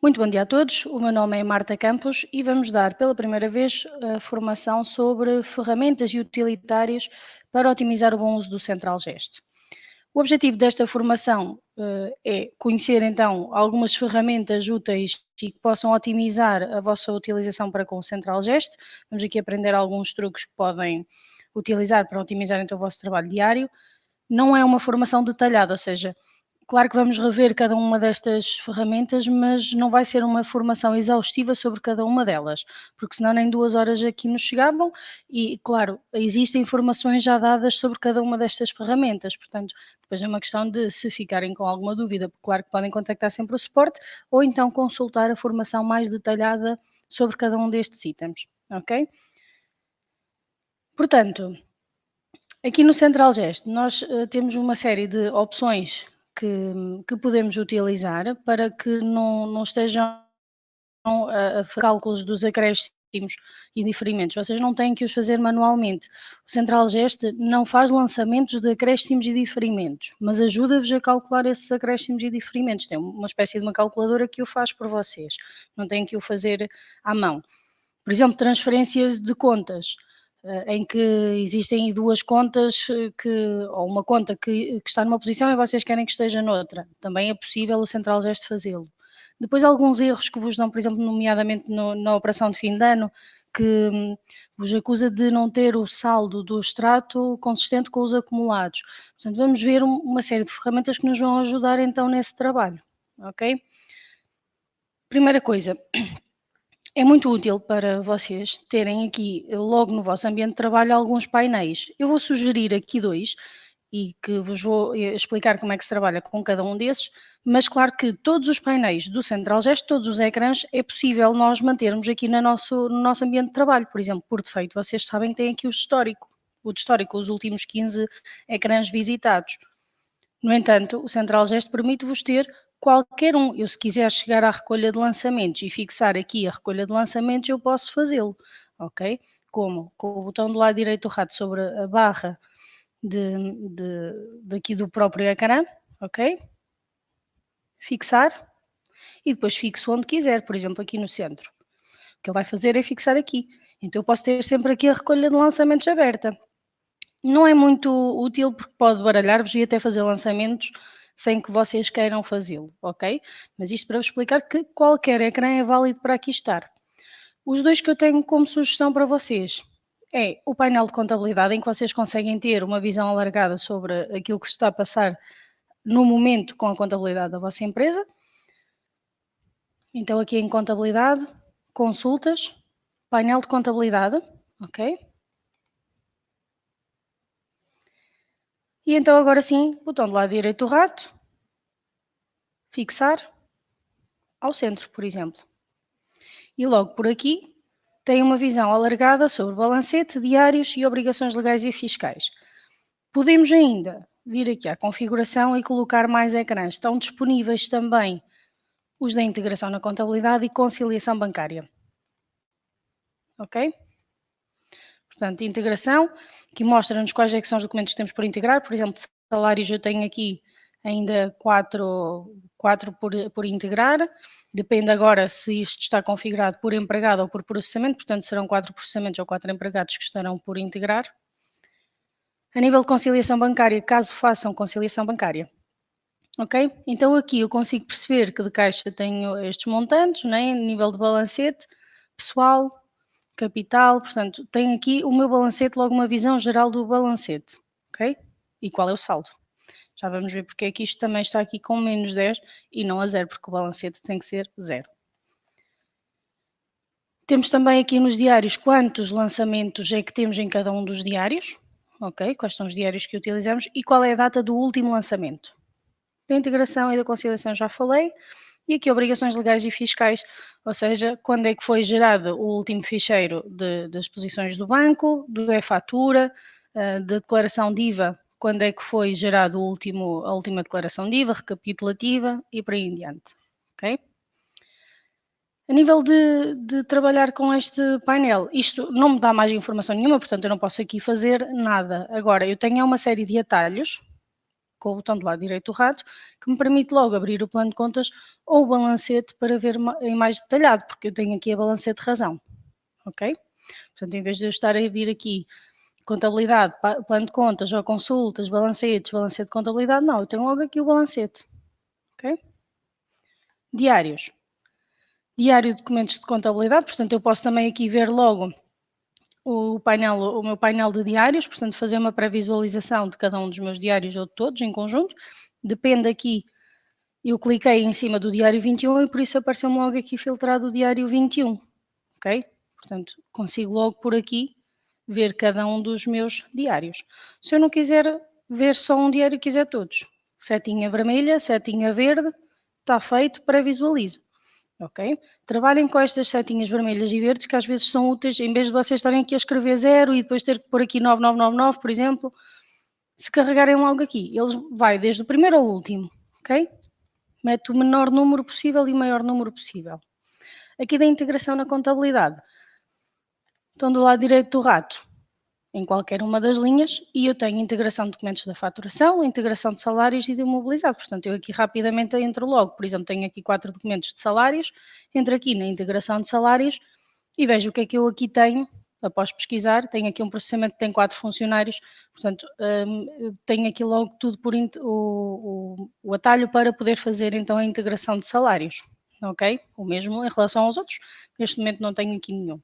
Muito bom dia a todos. O meu nome é Marta Campos e vamos dar pela primeira vez a formação sobre ferramentas e utilitários para otimizar o bom uso do Central-Gest. O objetivo desta formação é conhecer então algumas ferramentas úteis e que possam otimizar a vossa utilização para com o Central-Gest. Vamos aqui aprender alguns truques que podem utilizar para otimizar então o vosso trabalho diário. Não é uma formação detalhada, ou seja, claro que vamos rever cada uma destas ferramentas, mas não vai ser uma formação exaustiva sobre cada uma delas, porque senão nem 2 horas aqui nos chegavam e, claro, existem informações já dadas sobre cada uma destas ferramentas, portanto, depois é uma questão de se ficarem com alguma dúvida, claro que podem contactar sempre o suporte ou então consultar a formação mais detalhada sobre cada um destes itens, ok? Portanto, aqui no Central Gest, nós temos uma série de opções que podemos utilizar para que não estejam a cálculos dos acréscimos e diferimentos. Vocês não têm que os fazer manualmente. O Central Gest não faz lançamentos de acréscimos e diferimentos, mas ajuda-vos a calcular esses acréscimos e diferimentos. Tem uma espécie de uma calculadora que o faz por vocês. Não têm que o fazer à mão. Por exemplo, transferências de contas, em que existem 2 contas ou uma conta que está numa posição e vocês querem que esteja noutra. Também é possível o Central Gest fazê-lo. Depois alguns erros que vos dão, por exemplo, nomeadamente na operação de fim de ano, que vos acusa de não ter o saldo do extrato consistente com os acumulados. Portanto, vamos ver uma série de ferramentas que nos vão ajudar então nesse trabalho, ok? Primeira coisa, é muito útil para vocês terem aqui, logo no vosso ambiente de trabalho, alguns painéis. Eu vou sugerir aqui 2 e que vos vou explicar como é que se trabalha com cada um desses, mas claro que todos os painéis do Central Gest, todos os ecrãs, é possível nós mantermos aqui no nosso ambiente de trabalho. Por exemplo, por defeito, vocês sabem que têm aqui o de histórico, os últimos 15 ecrãs visitados. No entanto, o Central Gest permite-vos ter qualquer um. Eu, se quiser chegar à recolha de lançamentos e fixar aqui a recolha de lançamentos, eu posso fazê-lo, ok? Como? Com o botão do lado direito do rato sobre a barra daqui do próprio ecrã, ok? Fixar e depois fixo onde quiser, por exemplo, aqui no centro. O que ele vai fazer é fixar aqui. Então eu posso ter sempre aqui a recolha de lançamentos aberta. Não é muito útil porque pode baralhar-vos e até fazer lançamentos sem que vocês queiram fazê-lo, ok? Mas isto para vos explicar que qualquer ecrã é válido para aqui estar. Os 2 que eu tenho como sugestão para vocês é o painel de contabilidade, em que vocês conseguem ter uma visão alargada sobre aquilo que se está a passar no momento com a contabilidade da vossa empresa. Então aqui em contabilidade, consultas, painel de contabilidade, ok? E então agora sim, botão do lado direito do rato, fixar ao centro, por exemplo. E logo por aqui tem uma visão alargada sobre balancete, diários e obrigações legais e fiscais. Podemos ainda vir aqui à configuração e colocar mais ecrãs. Estão disponíveis também os da integração na contabilidade e conciliação bancária. Ok? Portanto, integração, que mostra-nos quais é que são os documentos que temos por integrar. Por exemplo, de salários eu tenho aqui ainda 4 por integrar. Depende agora se isto está configurado por empregado ou por processamento, portanto serão 4 processamentos ou 4 empregados que estarão por integrar. A nível de conciliação bancária, caso façam conciliação bancária, ok? Então aqui eu consigo perceber que de caixa tenho estes montantes, né? Nível de balancete, pessoal, capital, portanto, tenho aqui o meu balancete, logo uma visão geral do balancete, ok? E qual é o saldo? Já vamos ver porque é que isto também está aqui com menos 10 e não a 0, porque o balancete tem que ser 0. Temos também aqui nos diários quantos lançamentos é que temos em cada um dos diários, ok? Quais são os diários que utilizamos e qual é a data do último lançamento. Da integração e da conciliação já falei, e aqui obrigações legais e fiscais, ou seja, quando é que foi gerado o último ficheiro das posições do banco, do e-fatura, da declaração de IVA, quando é que foi gerado a última declaração de IVA, recapitulativa e por aí em diante, ok? A nível de trabalhar com este painel, isto não me dá mais informação nenhuma, portanto eu não posso aqui fazer nada. Agora, eu tenho uma série de atalhos, com o botão do lado direito do rato, que me permite logo abrir o plano de contas ou o balancete para ver em mais detalhado, porque eu tenho aqui a balancete de razão, ok? Portanto, em vez de eu estar a vir aqui contabilidade, plano de contas ou consultas, balancetes, balancete de contabilidade, não, eu tenho logo aqui o balancete, ok? Diários. Diário de documentos de contabilidade, portanto, eu posso também aqui ver logo o meu painel de diários, portanto, fazer uma pré-visualização de cada um dos meus diários ou de todos em conjunto. Depende aqui, eu cliquei em cima do diário 21 e por isso apareceu-me logo aqui filtrado o diário 21, ok? Portanto, consigo logo por aqui ver cada um dos meus diários. Se eu não quiser ver só um diário, quiser todos, setinha vermelha, setinha verde, está feito, pré-visualizo. Ok? Trabalhem com estas setinhas vermelhas e verdes que às vezes são úteis, em vez de vocês estarem aqui a escrever 0 e depois ter que pôr aqui 9999, por exemplo, se carregarem logo aqui, eles vai desde o primeiro ao último, ok? Mete o menor número possível e o maior número possível. Aqui da integração na contabilidade. Estão do lado direito do rato, em qualquer uma das linhas, e eu tenho integração de documentos da faturação, integração de salários e de imobilizado. Portanto, eu aqui rapidamente entro logo. Por exemplo, tenho aqui 4 documentos de salários, entro aqui na integração de salários e vejo o que é que eu aqui tenho. Após pesquisar, tenho aqui um processamento que tem 4 funcionários, portanto, tenho aqui logo tudo por o atalho para poder fazer então a integração de salários, ok? O mesmo em relação aos outros, neste momento não tenho aqui nenhum.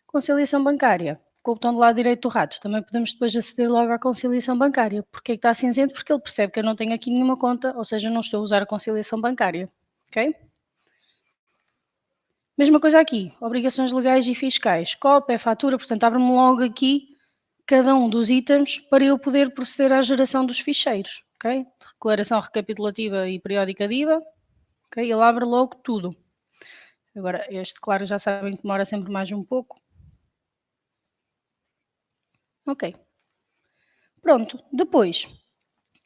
Conciliação bancária, com o botão do lado direito do rato, também podemos depois aceder logo à conciliação bancária. Porquê que está cinzento? Porque ele percebe que eu não tenho aqui nenhuma conta, ou seja, não estou a usar a conciliação bancária, ok? Mesma coisa aqui, obrigações legais e fiscais, COP, fatura, portanto abre-me logo aqui cada um dos itens para eu poder proceder à geração dos ficheiros, ok? Declaração recapitulativa e periódica de IVA, ok? Ele abre logo tudo. Agora, este, claro, já sabem que demora sempre mais um pouco. Ok. Pronto, depois,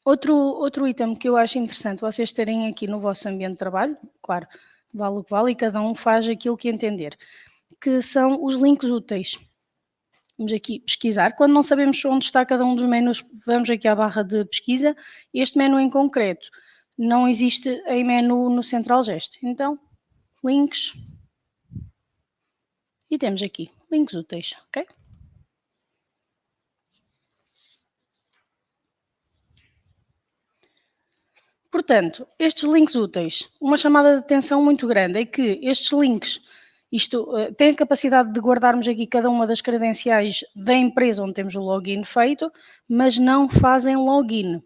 outro item que eu acho interessante vocês terem aqui no vosso ambiente de trabalho, claro, vale o que vale e cada um faz aquilo que entender, que são os links úteis. Vamos aqui pesquisar. Quando não sabemos onde está cada um dos menus, vamos aqui à barra de pesquisa. Este menu em concreto não existe em menu no Central Gesto. Então, links. E temos aqui, links úteis, ok? Portanto, estes links úteis, uma chamada de atenção muito grande é que estes links, isto tem a capacidade de guardarmos aqui cada uma das credenciais da empresa onde temos o login feito, mas não fazem login,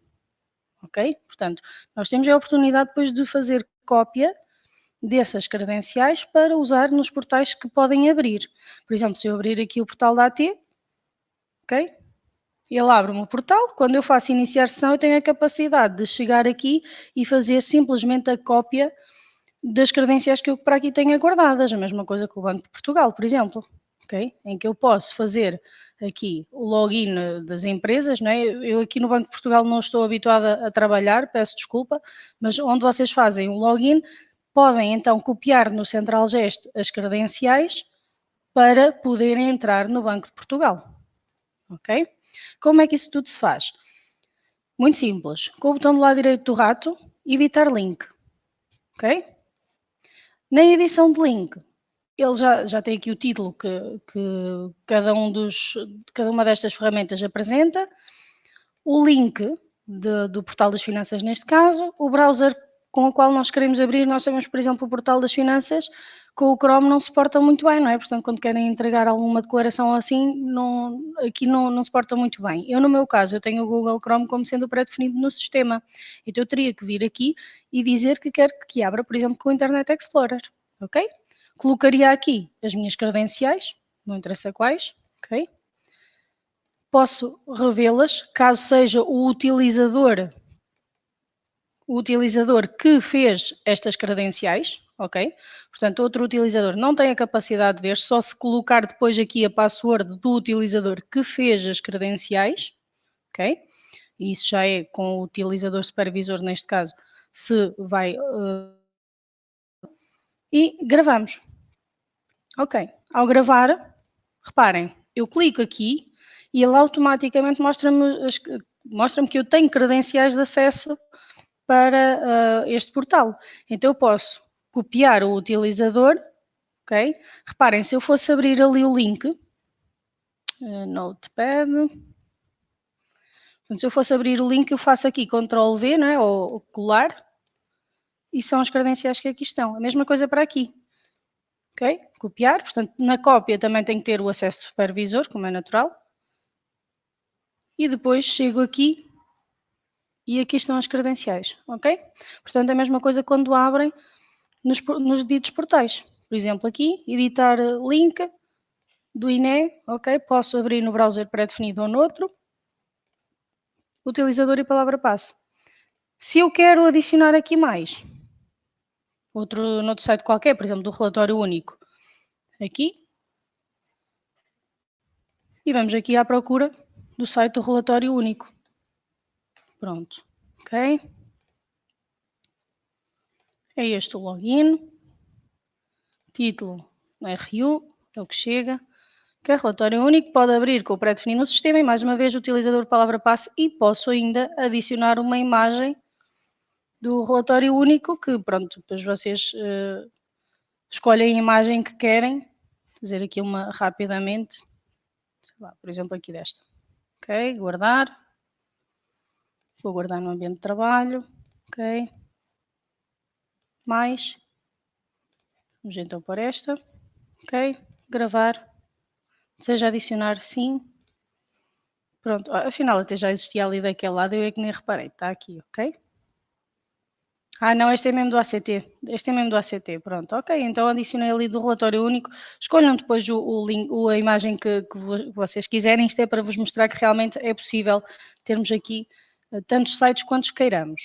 ok? Portanto, nós temos a oportunidade depois de fazer cópia dessas credenciais para usar nos portais que podem abrir. Por exemplo, se eu abrir aqui o portal da AT, ok? Ele abre-me o portal, quando eu faço iniciar sessão eu tenho a capacidade de chegar aqui e fazer simplesmente a cópia das credenciais que eu para aqui tenho guardadas, a mesma coisa que o Banco de Portugal, por exemplo, ok? Em que eu posso fazer aqui o login das empresas, não é? Eu aqui no Banco de Portugal não estou habituada a trabalhar, peço desculpa, mas onde vocês fazem o login, podem então copiar no Central Gesto as credenciais para poderem entrar no Banco de Portugal, ok? Como é que isso tudo se faz? Muito simples. Com o botão do lado direito do rato, editar link. Ok? Na edição de link, ele já tem aqui o título que cada uma destas ferramentas apresenta, o link do portal das finanças neste caso, o browser com o qual nós queremos abrir, nós sabemos, por exemplo, o portal das finanças com o Chrome não se porta muito bem, não é? Portanto, quando querem entregar alguma declaração assim, aqui não se porta muito bem. Eu, no meu caso, eu tenho o Google Chrome como sendo pré-definido no sistema. Então, eu teria que vir aqui e dizer que quero que abra, por exemplo, com o Internet Explorer, ok? Colocaria aqui as minhas credenciais, não interessa quais, ok? Posso revê-las, caso seja o utilizador que fez estas credenciais, ok? Portanto, outro utilizador não tem a capacidade de ver, só se colocar depois aqui a password do utilizador que fez as credenciais, ok? E isso já é com o utilizador supervisor, neste caso, se vai... e gravamos. Ok, ao gravar, reparem, eu clico aqui e ele automaticamente mostra-me mostra-me que eu tenho credenciais de acesso para este portal. Então eu posso copiar o utilizador, ok? Reparem, se eu fosse abrir ali o link, Notepad, portanto, se eu fosse abrir o link, eu faço aqui Ctrl V, não é? Ou colar, e são as credenciais que aqui estão. A mesma coisa para aqui. Ok? Copiar, portanto, na cópia também tem que ter o acesso de supervisor, como é natural. E depois chego aqui e aqui estão as credenciais, ok? Portanto, é a mesma coisa quando abrem nos ditos portais. Por exemplo, aqui, editar link do INE, ok? Posso abrir no browser pré-definido ou noutro, utilizador e palavra-passe. Se eu quero adicionar aqui mais, noutro site qualquer, por exemplo, do relatório único, aqui, e vamos aqui à procura do site do relatório único. Pronto, ok? É este o login, título RU, é o que chega, que é relatório único, pode abrir com o pré-definido no sistema e mais uma vez utilizador palavra-passe e posso ainda adicionar uma imagem do relatório único que, pronto, depois vocês escolhem a imagem que querem, vou fazer aqui uma rapidamente, sei lá, por exemplo aqui desta, ok, guardar, vou guardar no ambiente de trabalho, ok, mais, vamos então por esta, ok, gravar, deseja adicionar sim, pronto, afinal até já existia ali daquele lado, eu é que nem reparei, está aqui, ok? Ah, não, este é mesmo do ACT. Este é mesmo do ACT, pronto. Ok, então adicionei ali do relatório único. Escolham depois o link, a imagem que vocês quiserem. Isto é para vos mostrar que realmente é possível termos aqui tantos sites quantos queiramos.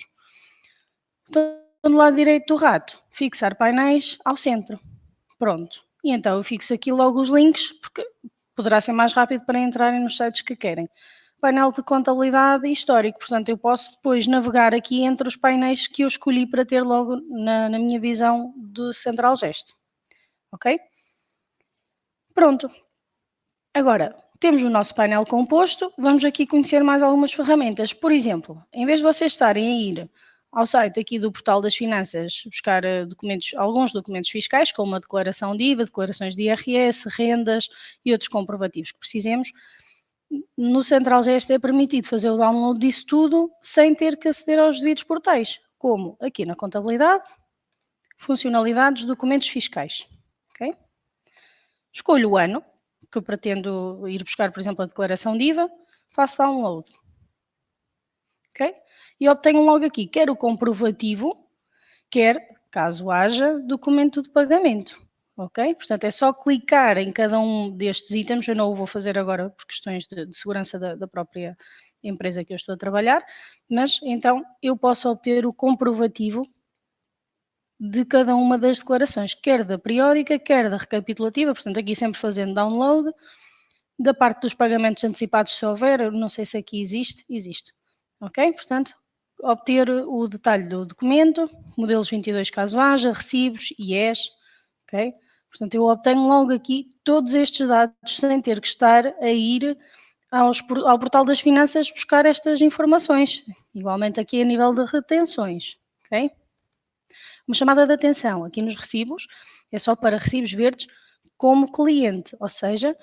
Então, do lado direito do rato, fixar painéis ao centro. Pronto. E então eu fixo aqui logo os links, porque poderá ser mais rápido para entrarem nos sites que querem. Painel de contabilidade e histórico, portanto eu posso depois navegar aqui entre os painéis que eu escolhi para ter logo na minha visão do Central Gest. Ok? Pronto. Agora, temos o nosso painel composto, vamos aqui conhecer mais algumas ferramentas. Por exemplo, em vez de vocês estarem a ir ao site aqui do Portal das Finanças buscar alguns documentos fiscais, como a declaração de IVA, declarações de IRS, rendas e outros comprovativos que precisemos, no Central Gest é permitido fazer o download disso tudo sem ter que aceder aos devidos portais, como aqui na contabilidade, funcionalidades, documentos fiscais. Okay? Escolho o ano que eu pretendo ir buscar, por exemplo, a declaração de IVA, faço download. Okay? E obtenho logo aqui quer o comprovativo, quer, caso haja, documento de pagamento. Ok? Portanto, é só clicar em cada um destes itens. Eu não o vou fazer agora por questões de segurança da própria empresa que eu estou a trabalhar, mas então eu posso obter o comprovativo de cada uma das declarações, quer da periódica, quer da recapitulativa, portanto aqui sempre fazendo download, da parte dos pagamentos antecipados se houver, não sei se aqui existe, ok? Portanto, obter o detalhe do documento, modelos 22 caso haja, recibos, IES, ok? Portanto, eu obtenho logo aqui todos estes dados sem ter que estar a ir ao portal das finanças buscar estas informações. Igualmente aqui a nível de retenções, ok? Uma chamada de atenção aqui nos recibos é só para recibos verdes como cliente, ou seja,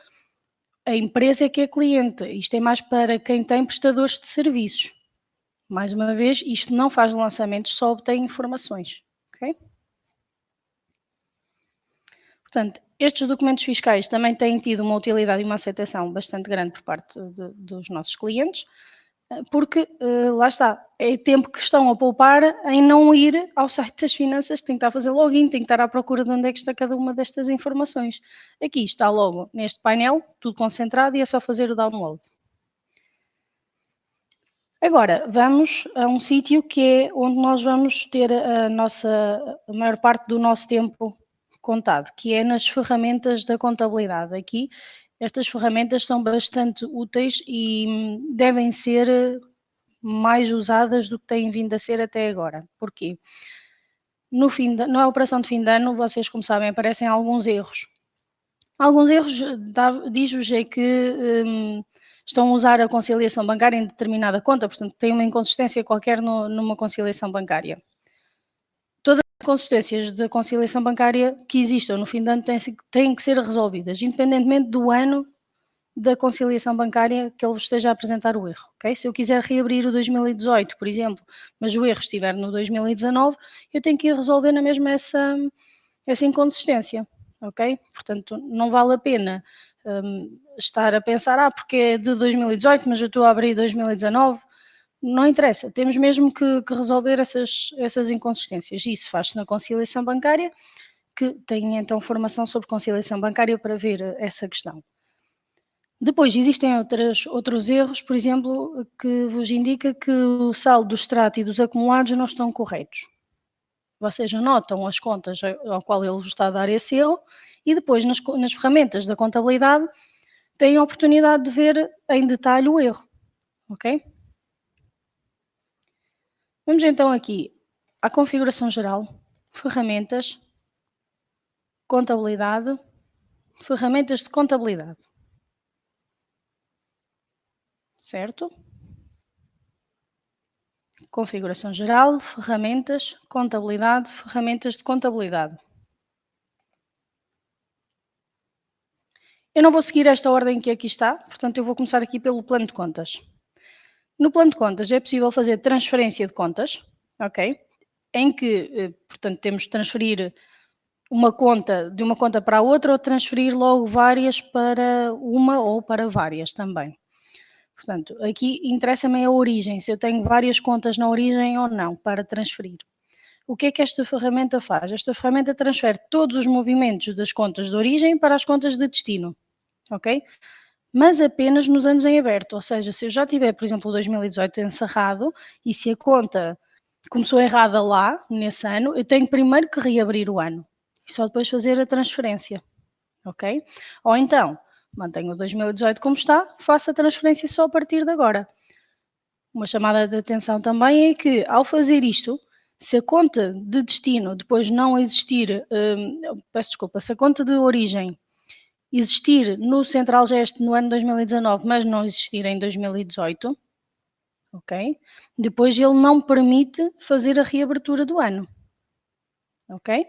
a empresa é que é cliente. Isto é mais para quem tem prestadores de serviços. Mais uma vez, isto não faz lançamentos, só obtém informações, ok? Portanto, estes documentos fiscais também têm tido uma utilidade e uma aceitação bastante grande por parte dos nossos clientes, porque lá está, é tempo que estão a poupar em não ir ao site das finanças, tem que estar a fazer login, tem que estar à procura de onde é que está cada uma destas informações. Aqui está logo neste painel, tudo concentrado e é só fazer o download. Agora, vamos a um sítio que é onde nós vamos ter a maior parte do nosso tempo contado, que é nas ferramentas da contabilidade. Aqui, estas ferramentas são bastante úteis e devem ser mais usadas do que têm vindo a ser até agora. Porquê? Na operação de fim de ano, vocês, como sabem, aparecem alguns erros. Alguns erros, diz-vos é que estão a usar a conciliação bancária em determinada conta, portanto, tem uma inconsistência qualquer numa conciliação bancária. Todas as inconsistências da conciliação bancária que existam no fim de ano têm que ser resolvidas, independentemente do ano da conciliação bancária que ele vos esteja a apresentar o erro, ok? Se eu quiser reabrir o 2018, por exemplo, mas o erro estiver no 2019, eu tenho que ir resolver na mesma essa inconsistência, ok? Portanto, não vale a pena estar a pensar, porque é de 2018, mas eu estou a abrir 2019. Não interessa, temos mesmo que resolver essas inconsistências. Isso faz-se na conciliação bancária, que tem então formação sobre conciliação bancária para ver essa questão. Depois existem outros erros, por exemplo, que vos indica que o saldo do extrato e dos acumulados não estão corretos. Vocês anotam as contas ao qual ele vos está a dar esse erro e depois nas ferramentas da contabilidade têm a oportunidade de ver em detalhe o erro, ok? Vamos então aqui à configuração geral, ferramentas, contabilidade, ferramentas de contabilidade, certo? Configuração geral, ferramentas, contabilidade, ferramentas de contabilidade. Eu não vou seguir esta ordem que aqui está, portanto eu vou começar aqui pelo plano de contas. No plano de contas é possível fazer transferência de contas, ok? Em que, portanto, temos de transferir uma conta de uma conta para a outra ou transferir logo várias para uma ou para várias também. Portanto, aqui interessa-me a origem, se eu tenho várias contas na origem ou não para transferir. O que é que esta ferramenta faz? Esta ferramenta transfere todos os movimentos das contas de origem para as contas de destino, ok? Mas apenas nos anos em aberto, ou seja, se eu já tiver, por exemplo, o 2018 encerrado e se a conta começou errada lá, nesse ano, eu tenho primeiro que reabrir o ano e só depois fazer a transferência, ok? Ou então, mantenho o 2018 como está, faço a transferência só a partir de agora. Uma chamada de atenção também é que, ao fazer isto, se a conta de destino depois não existir, peço desculpa, se a conta de origem existir no Central Gest no ano 2019, mas não existir em 2018, ok? Depois ele não permite fazer a reabertura do ano, ok?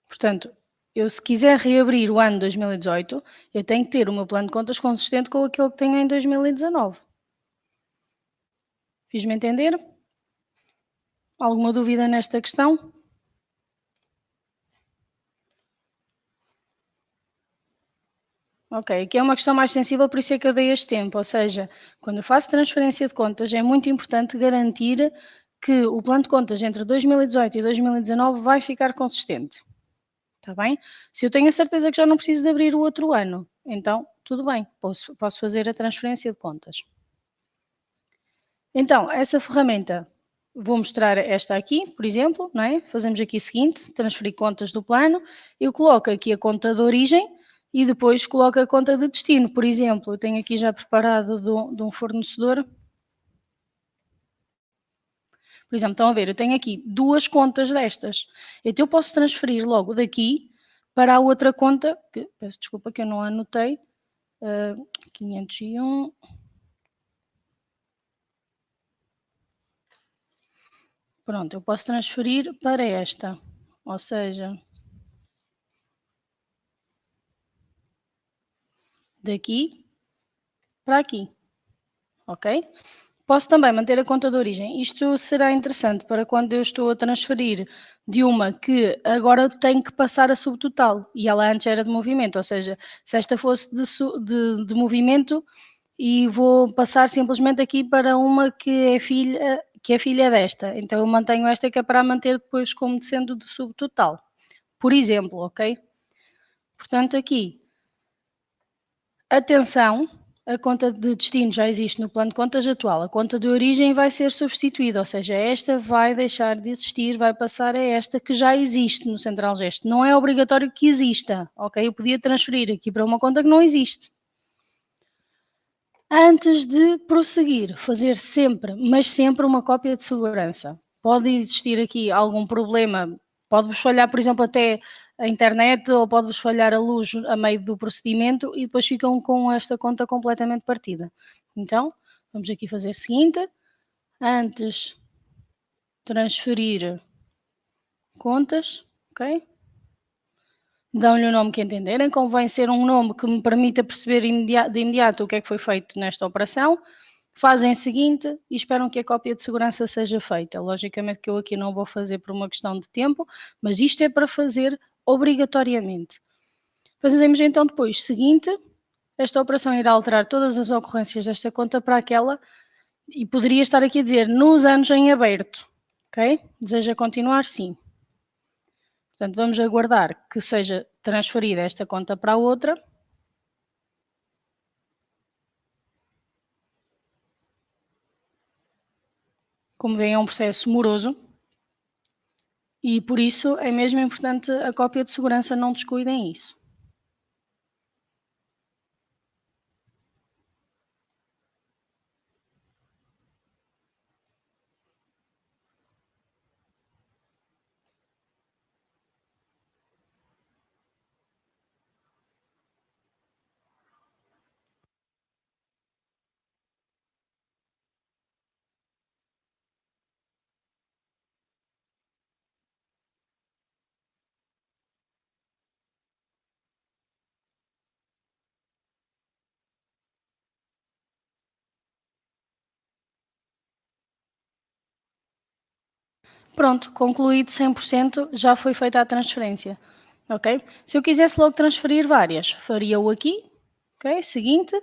Portanto, eu se quiser reabrir o ano 2018, eu tenho que ter o meu plano de contas consistente com aquele que tenho em 2019. Fiz-me entender? Alguma dúvida nesta questão? Ok, aqui é uma questão mais sensível, por isso é que eu dei este tempo. Ou seja, quando eu faço transferência de contas, é muito importante garantir que o plano de contas entre 2018 e 2019 vai ficar consistente. Está bem? Se eu tenho a certeza que já não preciso de abrir o outro ano, então tudo bem, posso fazer a transferência de contas. Então, essa ferramenta, vou mostrar esta aqui, por exemplo, não é? Fazemos aqui o seguinte, transferir contas do plano, eu coloco aqui a conta de origem e depois coloco a conta de destino. Por exemplo, eu tenho aqui já preparado de um fornecedor. Por exemplo, estão a ver, eu tenho aqui duas contas destas. Então eu posso transferir logo daqui para a outra conta, que peço desculpa que eu não anotei, 501. Pronto, eu posso transferir para esta, ou seja, daqui para aqui, ok? Posso também manter a conta de origem. Isto será interessante para quando eu estou a transferir de uma que agora tem que passar a subtotal e ela antes era de movimento, ou seja, se esta fosse de movimento e vou passar simplesmente aqui para uma que é filha desta. Então eu mantenho esta que é para manter depois como sendo de subtotal. Por exemplo, ok? Portanto, aqui atenção, a conta de destino já existe no plano de contas atual. A conta de origem vai ser substituída, ou seja, esta vai deixar de existir, vai passar a esta que já existe no Central Gest. Não é obrigatório que exista, ok? Eu podia transferir aqui para uma conta que não existe. Antes de prosseguir, fazer sempre, mas sempre uma cópia de segurança. Pode existir aqui algum problema Pode-vos falhar, por exemplo, até a internet ou pode-vos falhar a luz a meio do procedimento e depois ficam com esta conta completamente partida. Então, vamos aqui fazer o seguinte, antes transferir contas, ok? Dão-lhe o nome que entenderem, convém ser um nome que me permita perceber de imediato o que é que foi feito nesta operação. Fazem o seguinte e esperam que a cópia de segurança seja feita. Logicamente que eu aqui não vou fazer por uma questão de tempo, mas isto é para fazer obrigatoriamente. Fazemos então depois o seguinte, esta operação irá alterar todas as ocorrências desta conta para aquela, e poderia estar aqui a dizer, nos anos em aberto, ok? Deseja continuar? Sim. Portanto, vamos aguardar que seja transferida esta conta para a outra. Como veem, é um processo moroso e, por isso, é mesmo importante a cópia de segurança, não descuidem isso. Pronto, concluído 100%, já foi feita a transferência, ok? Se eu quisesse logo transferir várias, faria-o aqui, ok? Seguinte,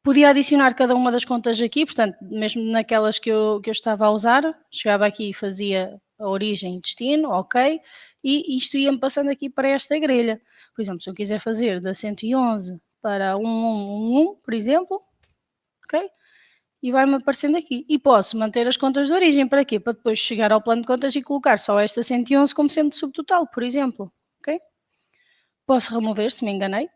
podia adicionar cada uma das contas aqui, portanto, mesmo naquelas que eu estava a usar, chegava aqui e fazia a origem e destino, ok? E isto ia-me passando aqui para esta grelha. Por exemplo, se eu quiser fazer da 111 para 1111, por exemplo, ok? E vai-me aparecendo aqui. E posso manter as contas de origem, para quê? Para depois chegar ao plano de contas e colocar só esta 111 como sendo subtotal, por exemplo, ok? Posso remover, se me enganei,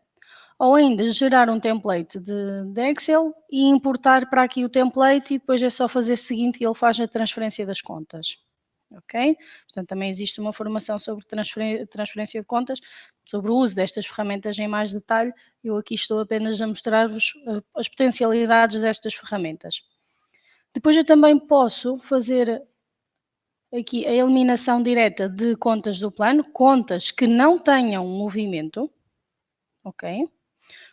ou ainda gerar um template de Excel e importar para aqui o template e depois é só fazer o seguinte e ele faz a transferência das contas. Ok? Portanto, também existe uma formação sobre transferência de contas, sobre o uso destas ferramentas em mais detalhe. Eu aqui estou apenas a mostrar-vos as potencialidades destas ferramentas. Depois eu também posso fazer aqui a eliminação direta de contas do plano, contas que não tenham movimento, ok?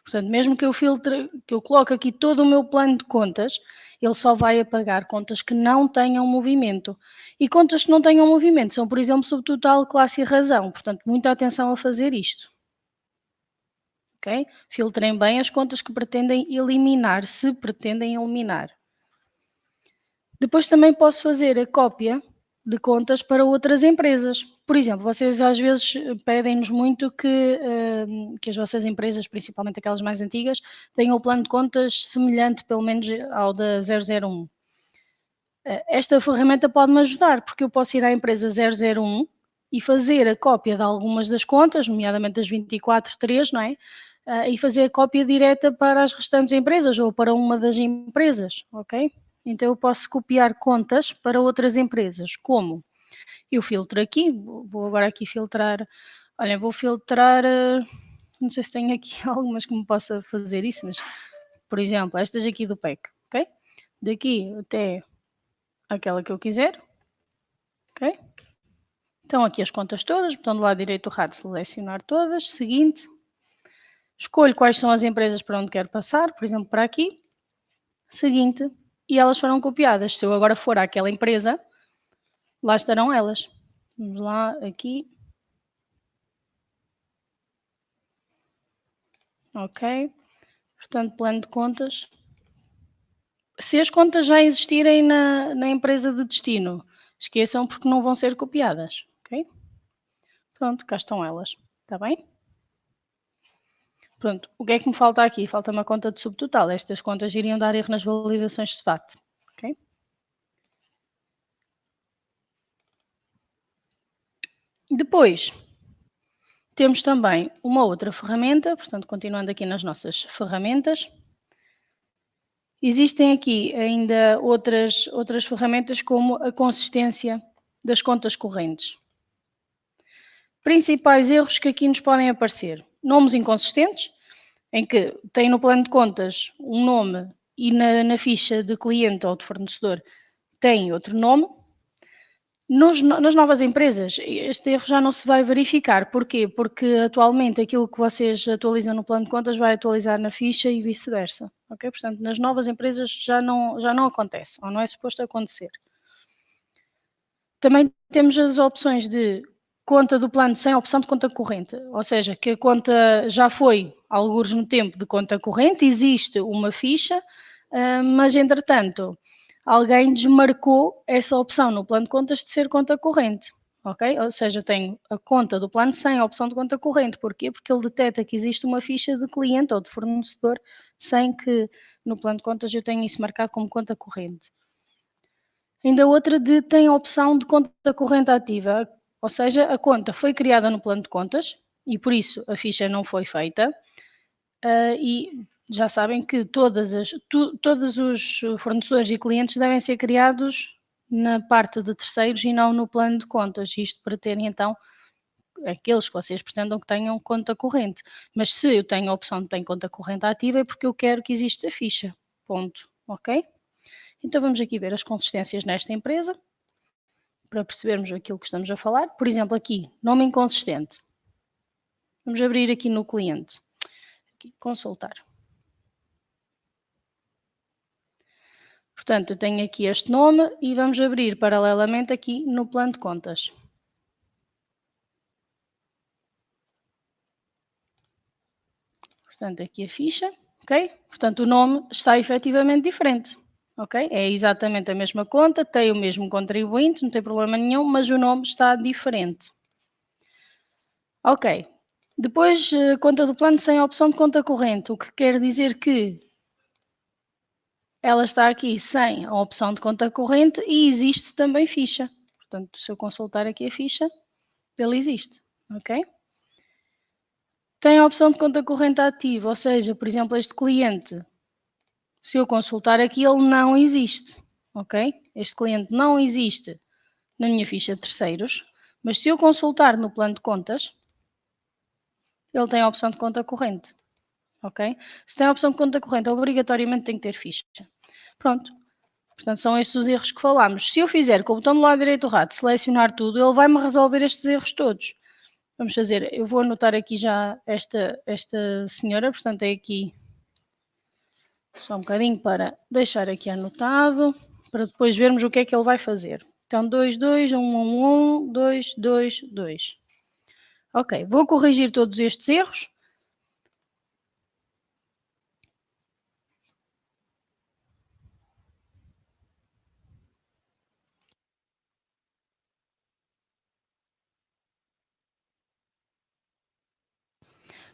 Portanto, mesmo que eu filtre, que eu coloque aqui todo o meu plano de contas, ele só vai apagar contas que não tenham movimento. E contas que não tenham movimento são, por exemplo, subtotal, classe e razão. Portanto, muita atenção a fazer isto. Ok? Filtrem bem as contas que pretendem eliminar, se pretendem eliminar. Depois também posso fazer a cópia de contas para outras empresas. Por exemplo, vocês às vezes pedem-nos muito que as vossas empresas, principalmente aquelas mais antigas, tenham o plano de contas semelhante, pelo menos, ao da 001. Esta ferramenta pode-me ajudar, porque eu posso ir à empresa 001 e fazer a cópia de algumas das contas, nomeadamente das 24.3, não é? E fazer a cópia direta para as restantes empresas ou para uma das empresas, ok? Então eu posso copiar contas para outras empresas. Como? Eu filtro aqui, vou agora aqui filtrar, olha, vou filtrar, não sei se tenho aqui algumas que me possa fazer isso, mas, por exemplo, estas aqui do PEC, ok? Daqui até aquela que eu quiser, ok? Então aqui as contas todas, botão do lado direito do rato, selecionar todas, seguinte, escolho quais são as empresas para onde quero passar, por exemplo, para aqui, seguinte, e elas foram copiadas. Se eu agora for àquela empresa, lá estarão elas. Vamos lá, aqui. Ok. Portanto, plano de contas. Se as contas já existirem na empresa de destino, esqueçam porque não vão ser copiadas. Ok? Pronto, cá estão elas. Está bem? Pronto, o que é que me falta aqui? Falta uma conta de subtotal. Estas contas iriam dar erro nas validações de VAT. Ok? Depois, temos também uma outra ferramenta, portanto, continuando aqui nas nossas ferramentas. Existem aqui ainda outras ferramentas como a consistência das contas correntes. Principais erros que aqui nos podem aparecer: nomes inconsistentes, em que tem no plano de contas um nome e na ficha de cliente ou de fornecedor tem outro nome. Nas novas empresas, este erro já não se vai verificar. Porquê? Porque atualmente aquilo que vocês atualizam no plano de contas vai atualizar na ficha e vice-versa, ok? Portanto, nas novas empresas já não acontece, ou não é suposto acontecer. Também temos as opções de conta do plano sem opção de conta corrente, ou seja, que a conta já foi, algures no tempo, de conta corrente, existe uma ficha, mas entretanto alguém desmarcou essa opção no plano de contas de ser conta corrente, ok? Ou seja, tenho a conta do plano sem a opção de conta corrente. Porquê? Porque ele detecta que existe uma ficha de cliente ou de fornecedor sem que no plano de contas eu tenha isso marcado como conta corrente. Ainda outra de tem a opção de conta corrente ativa, ou seja, a conta foi criada no plano de contas e por isso a ficha não foi feita, e já sabem que todos os fornecedores e clientes devem ser criados na parte de terceiros e não no plano de contas, isto para terem então aqueles que vocês pretendam que tenham conta corrente. Mas se eu tenho a opção de ter conta corrente ativa é porque eu quero que exista a ficha, ponto, ok? Então vamos aqui ver as consistências nesta empresa, para percebermos aquilo que estamos a falar. Por exemplo, aqui, nome inconsistente. Vamos abrir aqui no cliente. Aqui, consultar. Portanto, eu tenho aqui este nome e vamos abrir paralelamente aqui no plano de contas. Portanto, aqui a ficha, ok? Portanto, o nome está efetivamente diferente, ok? É exatamente a mesma conta, tem o mesmo contribuinte, não tem problema nenhum, mas o nome está diferente. Ok. Depois, conta do plano sem a opção de conta corrente, o que quer dizer que ela está aqui sem a opção de conta corrente e existe também ficha. Portanto, se eu consultar aqui a ficha, ele existe, ok? Tem a opção de conta corrente ativa, ou seja, por exemplo, este cliente, se eu consultar aqui, ele não existe, ok? Este cliente não existe na minha ficha de terceiros, mas se eu consultar no plano de contas, ele tem a opção de conta corrente, ok? Se tem a opção de conta corrente, obrigatoriamente tem que ter ficha. Pronto. Portanto, são estes os erros que falámos. Se eu fizer com o botão do lado direito do rato, selecionar tudo, ele vai-me resolver estes erros todos. Vamos fazer, eu vou anotar aqui já esta senhora, portanto é aqui só um bocadinho para deixar aqui anotado, para depois vermos o que é que ele vai fazer. Então, 2, 2, 1, 1, 1, 2, 2, 2. Ok, vou corrigir todos estes erros.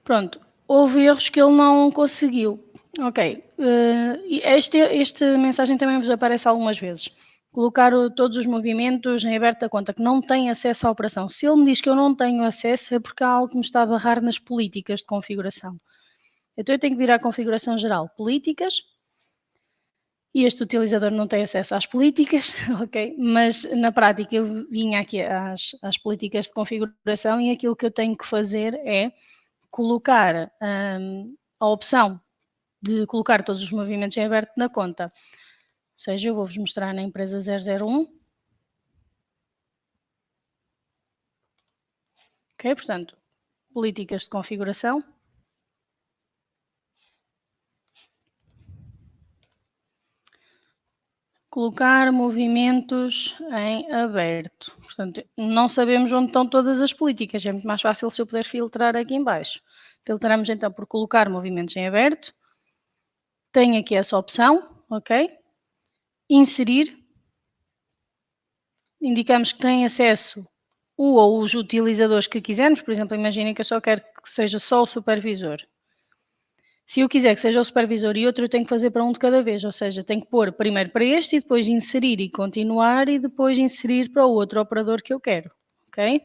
Pronto, houve erros que ele não conseguiu. Ok, esta mensagem também vos aparece algumas vezes. Colocar todos os movimentos em aberto da conta, que não tem acesso à operação. Se ele me diz que eu não tenho acesso, é porque há algo que me está a barrar nas políticas de configuração. Então eu tenho que vir à configuração geral, políticas, e este utilizador não tem acesso às políticas, ok? Mas na prática eu vinha aqui às políticas de configuração e aquilo que eu tenho que fazer é colocar a opção de colocar todos os movimentos em aberto na conta. Ou seja, eu vou-vos mostrar na empresa 001. Ok, portanto, políticas de configuração. Colocar movimentos em aberto. Portanto, não sabemos onde estão todas as políticas. É muito mais fácil se eu puder filtrar aqui em baixo. Filtramos então por colocar movimentos em aberto. Tenho aqui essa opção, ok? Inserir. Indicamos que tem acesso o ou os utilizadores que quisermos. Por exemplo, imaginem que eu só quero que seja só o supervisor. Se eu quiser que seja o supervisor e outro, eu tenho que fazer para um de cada vez, ou seja, tenho que pôr primeiro para este e depois inserir e continuar e depois inserir para o outro operador que eu quero, ok?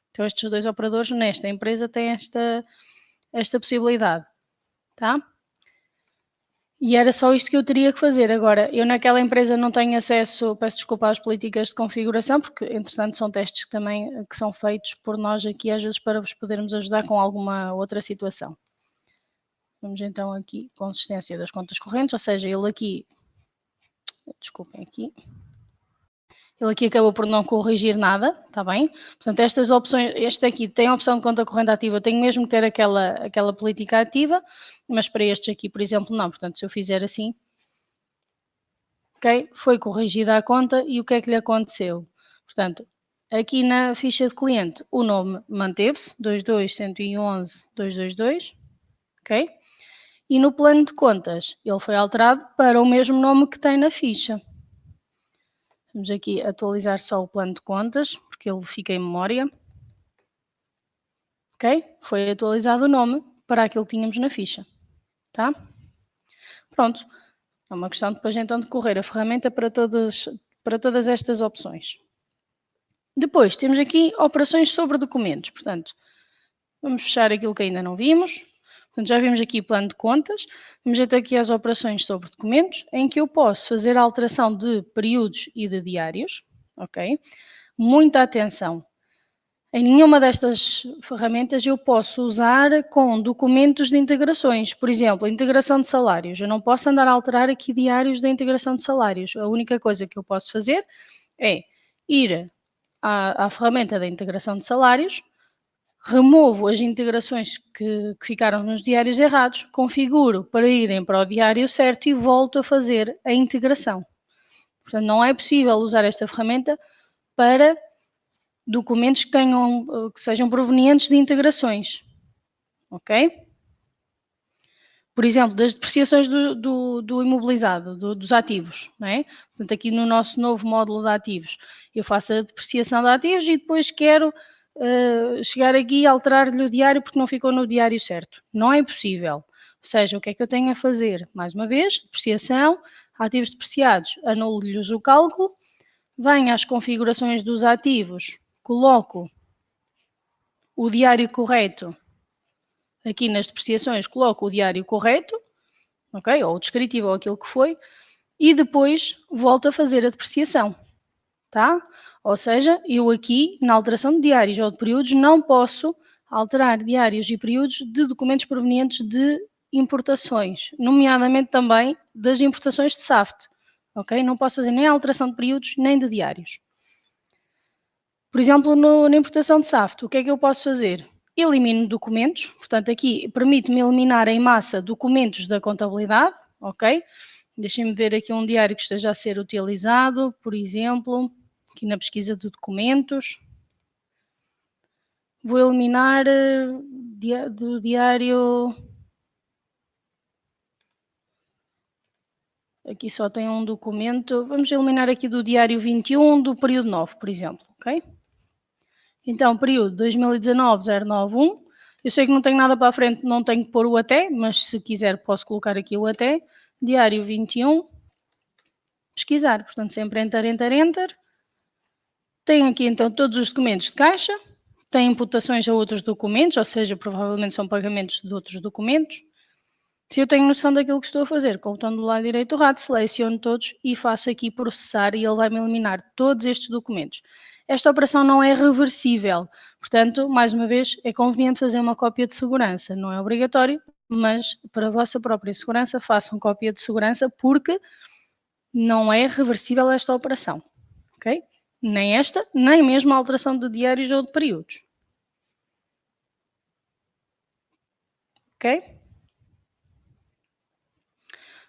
Então estes dois operadores nesta empresa têm esta possibilidade, tá? E era só isto que eu teria que fazer. Agora, eu naquela empresa não tenho acesso, peço desculpa, às políticas de configuração, porque entretanto são testes que também que são feitos por nós aqui às vezes para vos podermos ajudar com alguma outra situação. Vamos então aqui, consistência das contas correntes, ou seja, ele aqui, desculpem aqui, ele aqui acabou por não corrigir nada, está bem? Portanto, estas opções, este aqui tem a opção de conta corrente ativa, eu tenho mesmo que ter aquela política ativa, mas para estes aqui, por exemplo, não. Portanto, se eu fizer assim, ok, foi corrigida a conta e o que é que lhe aconteceu? Portanto, aqui na ficha de cliente, o nome manteve-se, 22.111.222, ok? E no plano de contas, ele foi alterado para o mesmo nome que tem na ficha. Vamos aqui atualizar só o plano de contas, porque ele fica em memória. Ok? Foi atualizado o nome para aquilo que tínhamos na ficha. Tá? Pronto. É uma questão depois então de correr a ferramenta para todas estas opções. Depois, temos aqui operações sobre documentos. Portanto, vamos fechar aquilo que ainda não vimos. Portanto, já vimos aqui o plano de contas. Vamos então aqui às operações sobre documentos, em que eu posso fazer a alteração de períodos e de diários. Ok? Muita atenção. Em nenhuma destas ferramentas eu posso usar com documentos de integrações. Por exemplo, integração de salários. Eu não posso andar a alterar aqui diários da integração de salários. A única coisa que eu posso fazer é ir à ferramenta da integração de salários, removo as integrações que ficaram nos diários errados, configuro para irem para o diário certo e volto a fazer a integração. Portanto, não é possível usar esta ferramenta para documentos que sejam provenientes de integrações, ok? Por exemplo, das depreciações do imobilizado, dos ativos, não é? Portanto, aqui no nosso novo módulo de ativos, eu faço a depreciação de ativos e depois quero chegar aqui e alterar-lhe o diário porque não ficou no diário certo. Não é possível. Ou seja, o que é que eu tenho a fazer? Mais uma vez, depreciação, ativos depreciados, anulo-lhes o cálculo, venho às configurações dos ativos, coloco o diário correto, aqui nas depreciações coloco o diário correto, ok? Ou o descritivo ou aquilo que foi, e depois volto a fazer a depreciação, tá? Ou seja, eu aqui, na alteração de diários ou de períodos, não posso alterar diários e períodos de documentos provenientes de importações, nomeadamente também das importações de SAFT, ok? Não posso fazer nem alteração de períodos nem de diários. Por exemplo, na importação de SAFT, o que é que eu posso fazer? Elimino documentos, portanto aqui permite-me eliminar em massa documentos da contabilidade, ok? Deixem-me ver aqui um diário que esteja a ser utilizado, por exemplo, aqui na pesquisa de documentos. Vou eliminar do diário... Aqui só tem um documento. Vamos eliminar aqui do diário 21 do período 9, por exemplo, ok? Então, período 2019-091. Eu sei que não tenho nada para a frente, não tenho que pôr o até, mas se quiser posso colocar aqui o até. Diário 21. Pesquisar, portanto sempre enter, enter, enter. Tenho aqui então todos os documentos de caixa. Tem imputações a outros documentos, ou seja, provavelmente são pagamentos de outros documentos. Se eu tenho noção daquilo que estou a fazer, com o botão do lado direito do rato, seleciono todos e faço aqui processar e ele vai-me eliminar todos estes documentos. Esta operação não é reversível, portanto, mais uma vez, é conveniente fazer uma cópia de segurança. Não é obrigatório, mas para a vossa própria segurança, façam cópia de segurança porque não é reversível esta operação, ok? Nem esta, nem mesmo a alteração de diários ou de períodos. Ok?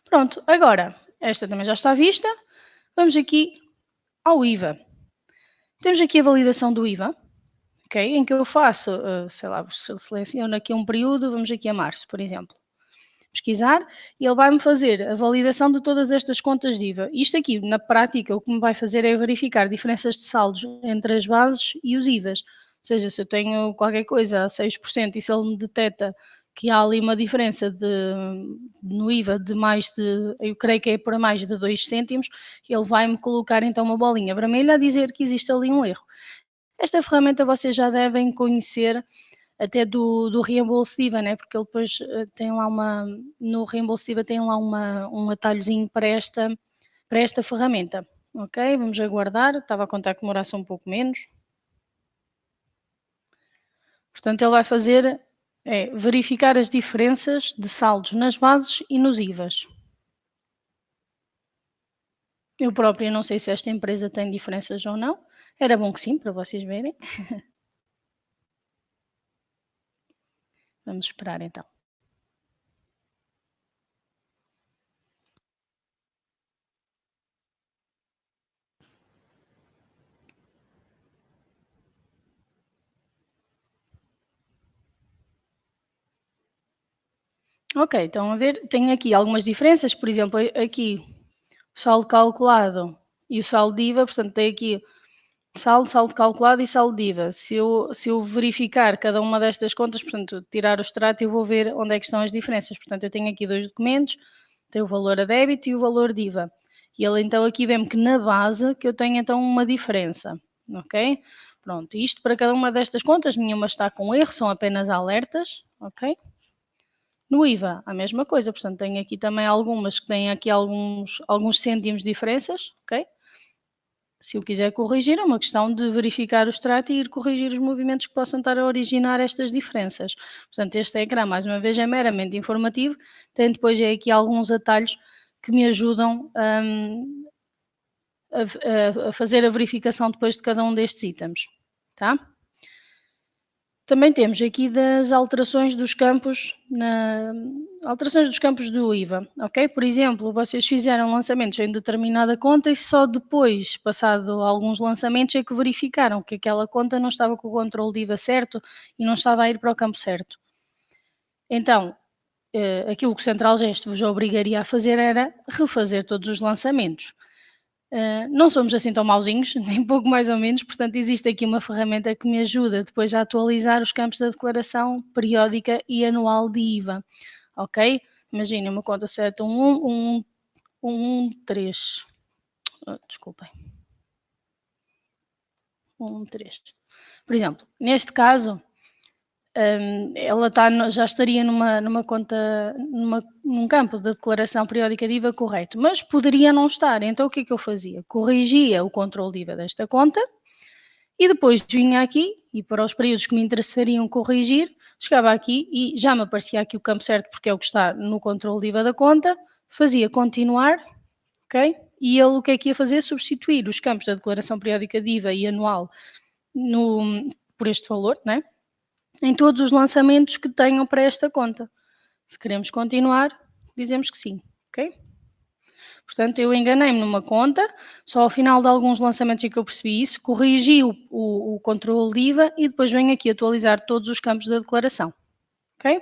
Pronto, agora, esta também já está vista. Vamos aqui ao IVA. Temos aqui a validação do IVA, ok? Em que eu faço, sei lá, seleciono aqui um período, vamos aqui a março, por exemplo. Pesquisar, e ele vai-me fazer a validação de todas estas contas de IVA. Isto aqui, na prática, o que me vai fazer é verificar diferenças de saldos entre as bases e os IVAs. Ou seja, se eu tenho qualquer coisa a 6% e se ele me detecta que há ali uma diferença no IVA de mais de, eu creio que é para mais de 2 cêntimos, ele vai-me colocar então uma bolinha vermelha a dizer que existe ali um erro. Esta ferramenta vocês já devem conhecer, até do reembolso de IVA, né? Porque ele depois tem lá no reembolso de IVA tem lá um atalhozinho para esta ferramenta. Ok, vamos aguardar, estava a contar que demorasse um pouco menos. Portanto, ele vai fazer verificar as diferenças de saldos nas bases e nos IVAs. Eu própria não sei se esta empresa tem diferenças ou não. Era bom que sim, para vocês verem. Vamos esperar então. Ok, estão a ver, tem aqui algumas diferenças, por exemplo, aqui o saldo calculado e o saldo de IVA, portanto tem aqui saldo calculado e saldo de IVA. Se eu verificar cada uma destas contas, portanto tirar o extrato, eu vou ver onde é que estão as diferenças. Portanto eu tenho aqui dois documentos, tem o valor a débito e o valor de IVA. E ele então aqui vê-me que na base que eu tenho então uma diferença, ok? Pronto, isto para cada uma destas contas, nenhuma está com erro, são apenas alertas, ok? No IVA, a mesma coisa, portanto, tenho aqui também algumas que têm aqui alguns cêntimos de diferenças, ok? Se eu quiser corrigir, é uma questão de verificar o extrato e ir corrigir os movimentos que possam estar a originar estas diferenças. Portanto, este ecrã, mais uma vez, é meramente informativo, tem depois aqui alguns atalhos que me ajudam a fazer a verificação depois de cada um destes itens, tá? Também temos aqui das alterações dos campos, alterações dos campos do IVA, ok? Por exemplo, vocês fizeram lançamentos em determinada conta e só depois, passado alguns lançamentos, é que verificaram que aquela conta não estava com o controle de IVA certo e não estava a ir para o campo certo. Então, aquilo que o Central Gesto vos obrigaria a fazer era refazer todos os lançamentos. Não somos assim tão mauzinhos, nem pouco mais ou menos, portanto existe aqui uma ferramenta que me ajuda depois a atualizar os campos da declaração periódica e anual de IVA, ok? Imaginem uma conta 711-113, desculpem, 113. Por exemplo, neste caso, ela já estaria numa conta, num campo da declaração periódica de IVA correto, mas poderia não estar. Então o que é que eu fazia? Corrigia o controle de IVA desta conta e depois vinha aqui e para os períodos que me interessariam corrigir, chegava aqui e já me aparecia aqui o campo certo porque é o que está no controle de IVA da conta, fazia continuar, ok? E ele o que é que ia fazer? Substituir os campos da declaração periódica de IVA e anual por este valor, né? Em todos os lançamentos que tenham para esta conta. Se queremos continuar, dizemos que sim, ok? Portanto, eu enganei-me numa conta, só ao final de alguns lançamentos é que eu percebi isso, corrigi o controle de IVA e depois venho aqui atualizar todos os campos da declaração, ok?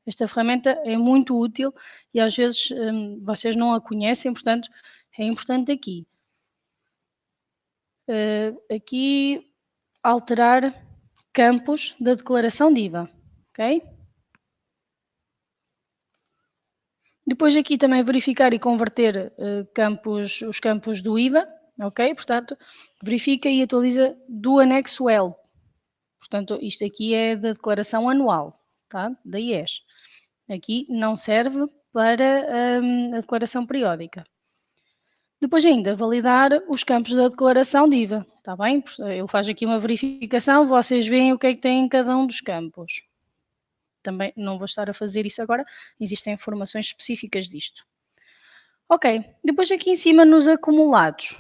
Esta ferramenta é muito útil e às vezes vocês não a conhecem, portanto, é importante aqui alterar campos da declaração de IVA, ok? Depois aqui também verificar e converter os campos do IVA, ok? Portanto, verifica e atualiza do anexo L. Portanto, isto aqui é da declaração anual, tá? Da IES. Aqui não serve para a declaração periódica. Depois ainda, validar os campos da declaração de IVA, está bem? Ele faz aqui uma verificação, vocês veem o que é que tem em cada um dos campos. Também não vou estar a fazer isso agora, existem informações específicas disto. Ok, depois aqui em cima nos acumulados,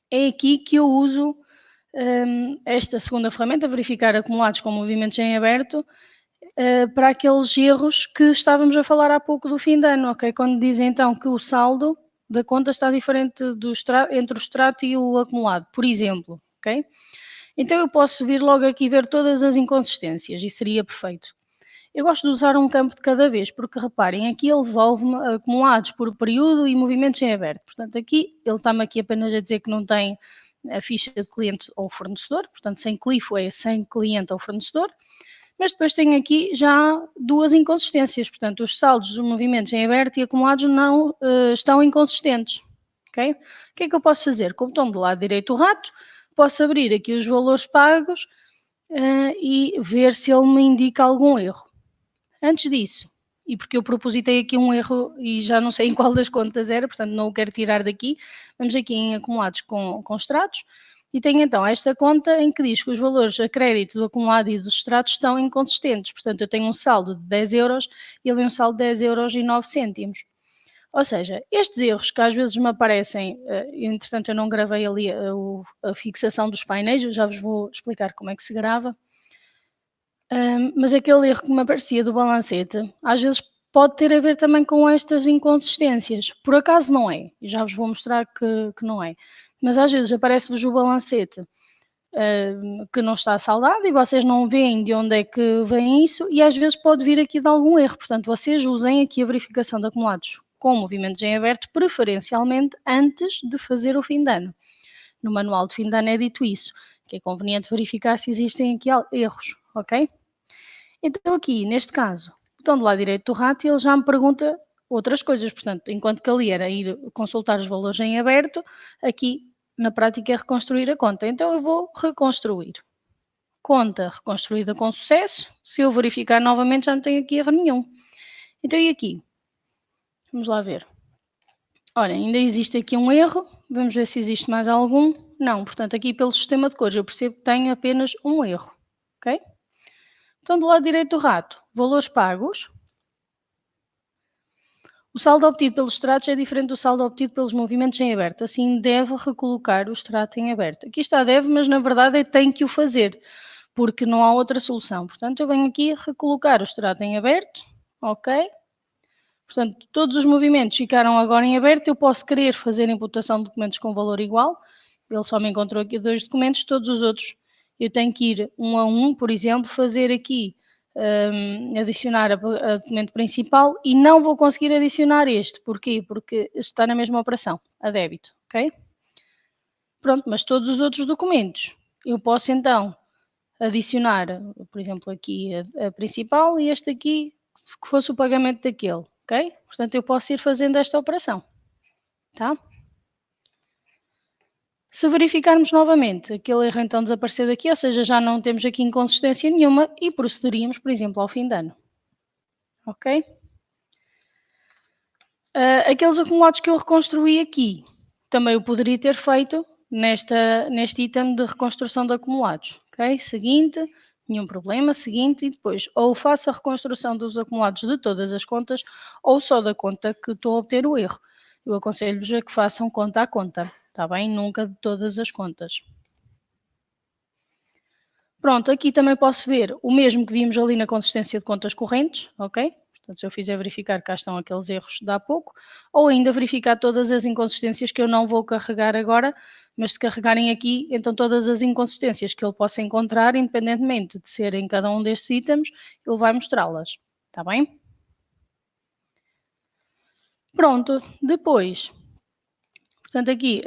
é aqui que eu uso esta segunda ferramenta, verificar acumulados com movimentos em aberto, para aqueles erros que estávamos a falar há pouco do fim de ano, ok? Quando dizem então que o saldo da conta está diferente entre o extrato e o acumulado, por exemplo, ok? Então eu posso vir logo aqui ver todas as inconsistências e seria perfeito. Eu gosto de usar um campo de cada vez, porque reparem, aqui ele devolve-me acumulados por período e movimentos em aberto. Portanto, aqui ele está-me aqui apenas a dizer que não tem a ficha de cliente ou fornecedor, portanto, sem CLIFO é sem cliente ou fornecedor, mas depois tenho aqui já duas inconsistências, portanto, os saldos dos movimentos em aberto e acumulados não estão inconsistentes, ok? O que é que eu posso fazer? Com o botão do lado direito do rato, posso abrir aqui os valores pagos e ver se ele me indica algum erro. Antes disso, e porque eu propositei aqui um erro e já não sei em qual das contas era, portanto não o quero tirar daqui, vamos aqui em acumulados com extratos, e tenho então esta conta em que diz que os valores a crédito do acumulado e dos extratos estão inconsistentes, portanto eu tenho um saldo de 10 € e ali um saldo de 10,09 €. Ou seja, estes erros que às vezes me aparecem, entretanto eu não gravei ali a fixação dos painéis, eu já vos vou explicar como é que se grava, mas aquele erro que me aparecia do balancete, às vezes pode ter a ver também com estas inconsistências. Por acaso não é, e já vos vou mostrar que não é. Mas às vezes aparece-vos o balancete, que não está saldado e vocês não veem de onde é que vem isso e às vezes pode vir aqui de algum erro. Portanto, vocês usem aqui a verificação de acumulados com movimentos em aberto, preferencialmente antes de fazer o fim de ano. No manual de fim de ano é dito isso, que é conveniente verificar se existem aqui erros, ok? Então aqui, neste caso, botão do lado direito do rato, ele já me pergunta outras coisas, portanto, enquanto que ali era ir consultar os valores em aberto, aqui na prática é reconstruir a conta. Então eu vou reconstruir. Conta reconstruída com sucesso. Se eu verificar novamente já não tenho aqui erro nenhum. Então e aqui? Vamos lá ver. Olha, ainda existe aqui um erro. Vamos ver se existe mais algum. Não, portanto aqui pelo sistema de cores eu percebo que tenho apenas um erro. Ok? Então do lado direito do rato, valores pagos. O saldo obtido pelos extratos é diferente do saldo obtido pelos movimentos em aberto, assim deve recolocar o extrato em aberto. Aqui está deve, mas na verdade é tem que o fazer, porque não há outra solução. Portanto, eu venho aqui recolocar o extrato em aberto, ok? Portanto, todos os movimentos ficaram agora em aberto, eu posso querer fazer imputação de documentos com valor igual, ele só me encontrou aqui 2 documentos, todos os outros eu tenho que ir um a um, por exemplo, fazer aqui adicionar a documento principal e não vou conseguir adicionar este. Porquê? Porque está na mesma operação, a débito, ok? Pronto, mas todos os outros documentos eu posso então adicionar, por exemplo, aqui a principal e este aqui que fosse o pagamento daquele, ok? Portanto, eu posso ir fazendo esta operação, tá? Se verificarmos novamente, aquele erro então desapareceu daqui, ou seja, já não temos aqui inconsistência nenhuma e procederíamos, por exemplo, ao fim de ano, ok? Aqueles acumulados que eu reconstruí aqui, também o poderia ter feito neste item de reconstrução de acumulados. Ok? Seguinte, nenhum problema. Seguinte, e depois ou faço a reconstrução dos acumulados de todas as contas ou só da conta que estou a obter o erro. Eu aconselho-vos a que façam conta a conta, está bem? Nunca de todas as contas. Pronto, aqui também posso ver o mesmo que vimos ali na consistência de contas correntes, ok? Portanto, se eu fizer verificar, cá estão aqueles erros de há pouco, ou ainda verificar todas as inconsistências que eu não vou carregar agora, mas se carregarem aqui, então todas as inconsistências que ele possa encontrar, independentemente de ser em cada um destes itens, ele vai mostrá-las, está bem? Pronto, depois, portanto aqui,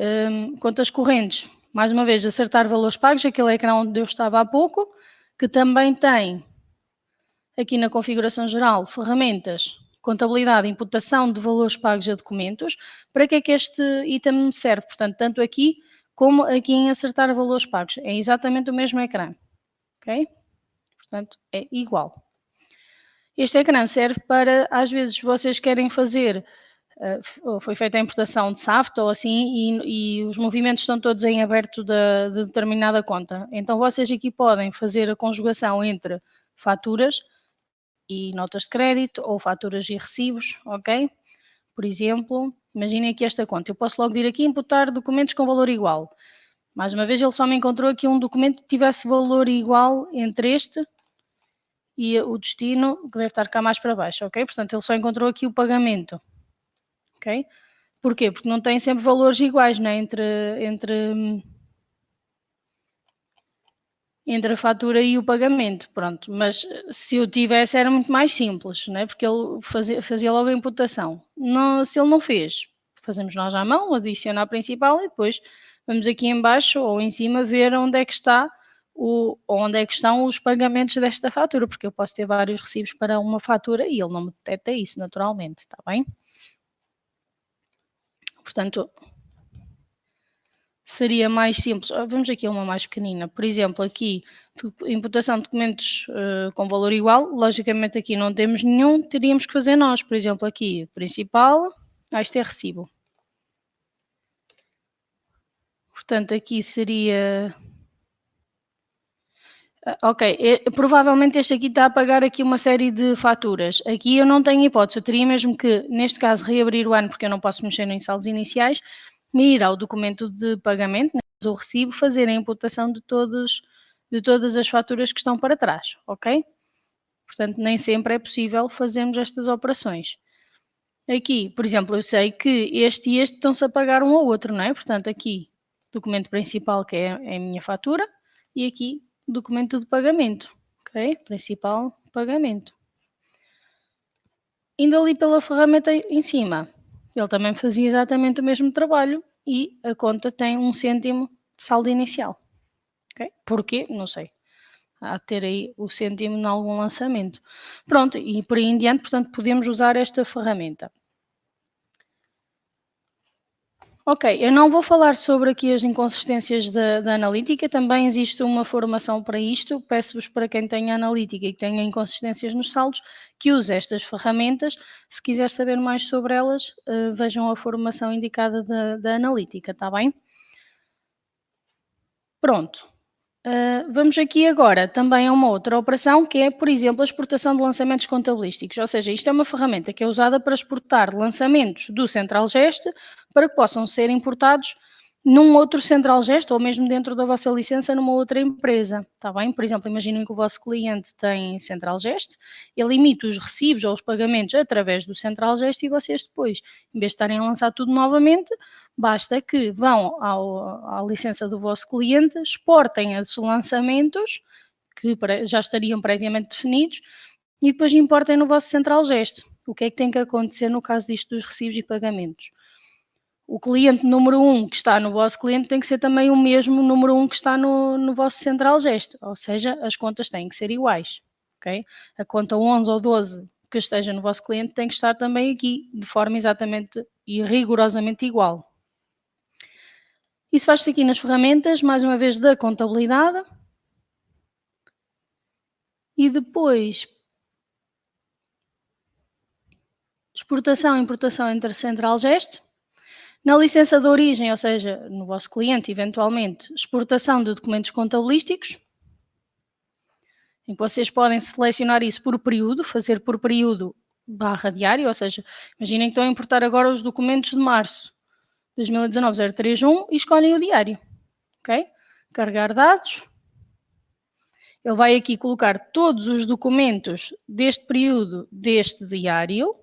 contas correntes, mais uma vez, acertar valores pagos, aquele ecrã onde eu estava há pouco, que também tem aqui na configuração geral, ferramentas, contabilidade, imputação de valores pagos a documentos. Para que é que este item me serve? Portanto, tanto aqui como aqui em acertar valores pagos. É exatamente o mesmo ecrã, ok? Portanto, é igual. Este ecrã serve para, às vezes, vocês querem fazer, foi feita a importação de SAFTA ou assim, e os movimentos estão todos em aberto de determinada conta. Então, vocês aqui podem fazer a conjugação entre faturas e notas de crédito ou faturas e recibos, ok? Por exemplo, imaginem aqui esta conta. Eu posso logo vir aqui e imputar documentos com valor igual. Mais uma vez, ele só me encontrou aqui um documento que tivesse valor igual entre este e o destino, que deve estar cá mais para baixo, ok? Portanto, ele só encontrou aqui o pagamento, ok? Porquê? Porque não tem sempre valores iguais, né? Entre a fatura e o pagamento, pronto. Mas se eu tivesse era muito mais simples, né? Porque ele fazia logo a imputação. Não, se ele não fez, fazemos nós à mão, adiciona a principal e depois vamos aqui em baixo ou em cima ver onde é que está onde é que estão os pagamentos desta fatura, porque eu posso ter vários recibos para uma fatura e ele não me detecta isso naturalmente, está bem? Portanto, seria mais simples. Vamos aqui a uma mais pequenina. Por exemplo, aqui, imputação de documentos com valor igual, logicamente aqui não temos nenhum, teríamos que fazer nós. Por exemplo, aqui, principal, isto é recibo. Portanto, aqui seria... Ok, provavelmente este aqui está a pagar aqui uma série de faturas. Aqui eu não tenho hipótese, eu teria mesmo que, neste caso, reabrir o ano, porque eu não posso mexer em saldos iniciais, me ir ao documento de pagamento, né, o recibo, fazer a imputação de todas as faturas que estão para trás, ok? Portanto, nem sempre é possível fazermos estas operações. Aqui, por exemplo, eu sei que este e este estão-se a pagar um ao outro, não é? Portanto, aqui, documento principal, que é a minha fatura, e aqui, documento de pagamento, ok? Principal, pagamento. Indo ali pela ferramenta em cima, ele também fazia exatamente o mesmo trabalho e a conta tem 1 cêntimo de saldo inicial, ok? Porquê? Não sei. Há de ter aí o cêntimo em algum lançamento. Pronto, e por aí em diante, portanto, podemos usar esta ferramenta. Ok, eu não vou falar sobre aqui as inconsistências da analítica, também existe uma formação para isto. Peço-vos para quem tenha analítica e que tenha inconsistências nos saldos, que use estas ferramentas. Se quiser saber mais sobre elas, vejam a formação indicada da analítica, está bem? Pronto. Vamos aqui agora também a uma outra operação que é, por exemplo, a exportação de lançamentos contabilísticos, ou seja, isto é uma ferramenta que é usada para exportar lançamentos do Central-Gest para que possam ser importados num outro Central-Gest ou mesmo dentro da vossa licença numa outra empresa, está bem? Por exemplo, imaginem que o vosso cliente tem Central-Gest, ele emite os recibos ou os pagamentos através do Central-Gest e vocês depois, em vez de estarem a lançar tudo novamente, basta que vão à licença do vosso cliente, exportem esses lançamentos, que já estariam previamente definidos, e depois importem no vosso Central-Gest. O que é que tem que acontecer no caso disto dos recibos e pagamentos? O cliente número 1 que está no vosso cliente tem que ser também o mesmo número 1 que está no vosso Central-Gest, ou seja, as contas têm que ser iguais, ok? A conta 11 ou 12 que esteja no vosso cliente tem que estar também aqui, de forma exatamente e rigorosamente igual. Isso faz-se aqui nas ferramentas, mais uma vez, da contabilidade. E depois, exportação e importação entre Central-Gest. Na licença de origem, ou seja, no vosso cliente, eventualmente, exportação de documentos contabilísticos, em que vocês podem selecionar isso por período, fazer por período barra diário, ou seja, imaginem que estão a importar agora os documentos de março 2019-031 e escolhem o diário, ok? Carregar dados. Ele vai aqui colocar todos os documentos deste período deste diário,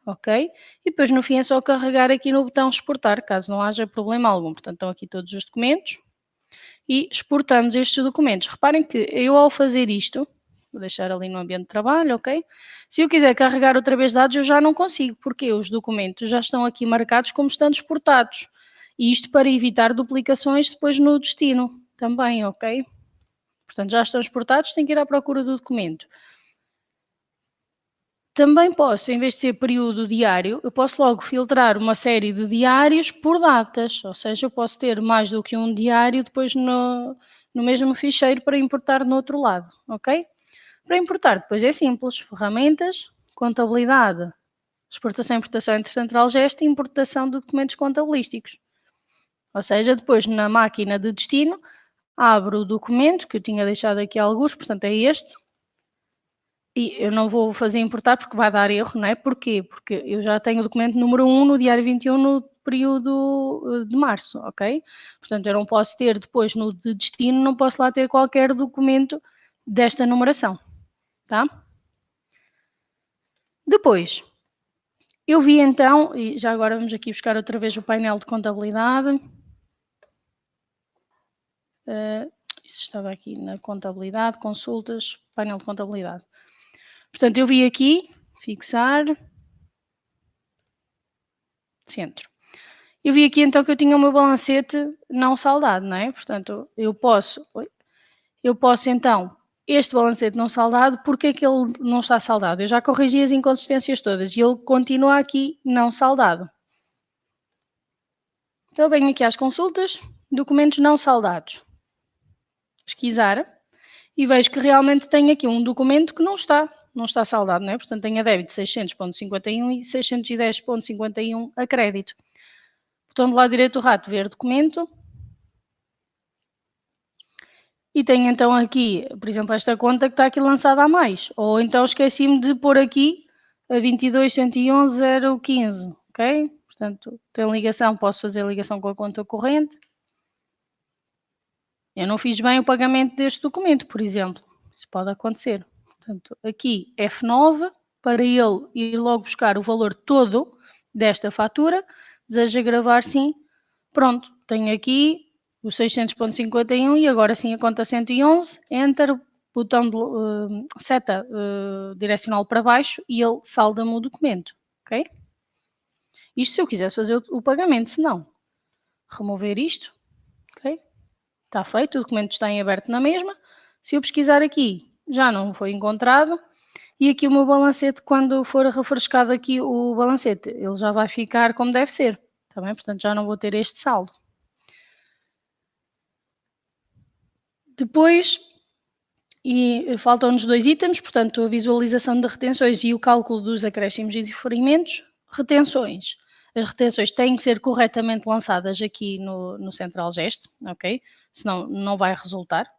ok? E depois no fim é só carregar aqui no botão exportar, caso não haja problema algum. Portanto, estão aqui todos os documentos e exportamos estes documentos. Reparem que eu ao fazer isto, vou deixar ali no ambiente de trabalho, ok? Se eu quiser carregar outra vez dados, eu já não consigo, porque os documentos já estão aqui marcados como estando exportados. E isto para evitar duplicações depois no destino também, ok? Portanto, já estão exportados, tem que ir à procura do documento. Também posso, em vez de ser período diário, eu posso logo filtrar uma série de diários por datas, ou seja, eu posso ter mais do que um diário depois no mesmo ficheiro para importar no outro lado, ok? Para importar depois é simples, ferramentas, contabilidade, exportação e importação entre Central-Gest e importação de documentos contabilísticos. Ou seja, depois na máquina de destino, abro o documento, que eu tinha deixado aqui alguns, portanto é este, e eu não vou fazer importar porque vai dar erro, não é? Porquê? Porque eu já tenho o documento número 1 no diário 21 no período de março, ok? Portanto, eu não posso ter depois no de destino, não posso lá ter qualquer documento desta numeração, tá? Depois, eu vi então, e já agora vamos aqui buscar outra vez o painel de contabilidade. Isso estava aqui na contabilidade, consultas, painel de contabilidade. Portanto, eu vi aqui, fixar, centro. Eu vi aqui então que eu tinha o meu balancete não saldado, não é? Portanto, eu posso então, este balancete não saldado, porque é que ele não está saldado? Eu já corrigi as inconsistências todas e ele continua aqui não saldado. Então eu venho aqui às consultas, documentos não saldados, pesquisar e vejo que realmente tenho aqui um documento que não está saldado, não é? Portanto, tenho a débito 600,51 e 610,51 a crédito. Botão do lado direito do rato, ver documento. E tenho então aqui, por exemplo, esta conta que está aqui lançada a mais. Ou então esqueci-me de pôr aqui a 22.111.015, ok? Portanto, tem ligação, posso fazer ligação com a conta corrente. Eu não fiz bem o pagamento deste documento, por exemplo. Isso pode acontecer. Portanto, aqui F9, para ele ir logo buscar o valor todo desta fatura. Deseja gravar, sim. Pronto, tenho aqui o 600,51 e agora sim a conta 111. Enter, botão de seta direcional para baixo e ele salda-me o documento, ok? Isto se eu quisesse fazer o pagamento, se não, remover isto, ok? Está feito, o documento está em aberto na mesma. Se eu pesquisar aqui, já não foi encontrado. E aqui o meu balancete, quando for refrescado aqui o balancete, ele já vai ficar como deve ser. Está bem? Portanto, já não vou ter este saldo. Depois, e faltam-nos 2 itens, portanto, a visualização de retenções e o cálculo dos acréscimos e diferimentos. Retenções. As retenções têm que ser corretamente lançadas aqui no Central Gest, ok? Senão não vai resultar.